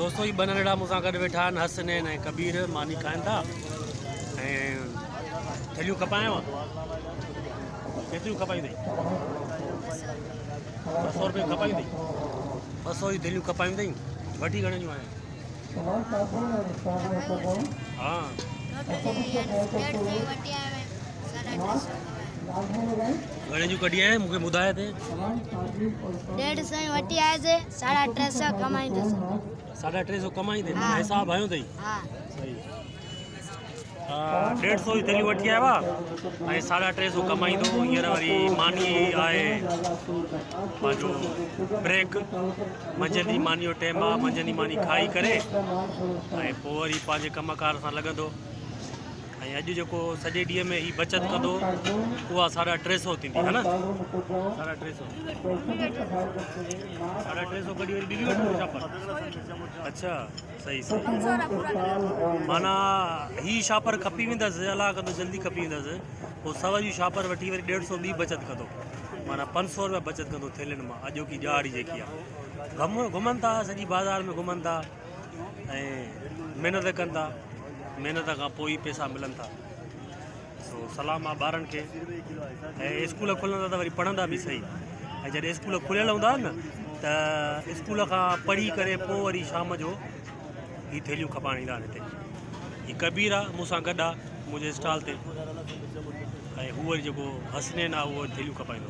दोस्तों ही बनड़ा मूंसां गॾु वेठा आहिनि हसनैन ऐं कबीर मानी खाइनि था ऐं थेलियूं खपायांव केतिरियूं खपाईंदई 200 रुपए खपाईंदई 200 जी थेलियूं खपाईंदई वठी घणे जूं आहिनि हा घणे जूं कढी आहे मूंखे ॿुधाए ते 150 वठी आयसि 350 कमाईंदुसि 350 कमाईंदे हिसाब आयो अथई हा सही 150 जी थेलियूं वठी आया हुआ ऐं 350 कमाईंदो हींअर वरी मानी आहे पंहिंजो ब्रेक मंझंदि जी मानी जो टाइम आहे मंझंदि जी मानी खाई करे ऐं पोइ वरी पंहिंजे कमकार सां लॻंदो ऐं अॼु जेको सॼे ॾींहं में ही बचति कंदो उहा 350 थींदी है न 350 कढी वरी ॿी वठो शापर अच्छा सही सही माना ही शापर खपी वेंदसि अलाह कंदो जल्दी खपी वेंदसि पोइ 100 जी शापर वठी वरी 150 ॿी बचति कंदो माना 500 रुपया बचति कंदो थेलियुनि मां अॼोकी ॾियारी जेकी आहे घुमनि था सॼी बाज़ार में घुमनि था ऐं महिनत कनि था महिनत खां पोइ ई पैसा मिलनि था सो सलाम आहे ॿारनि खे ऐं स्कूल खुलंदा त वरी पढ़ंदा बि सही ऐं जॾहिं स्कूल खुलियल हूंदा न त स्कूल खां पढ़ी करे पोइ वरी शाम जो ही थेलियूं खपाइण ईंदा आहिनि हिते ही कबीर आहे मूंसां गॾु आहे मुंहिंजे स्टॉल ते ऐं हू वरी जेको हसनैन आहे उहो थेलियूं खपाईंदो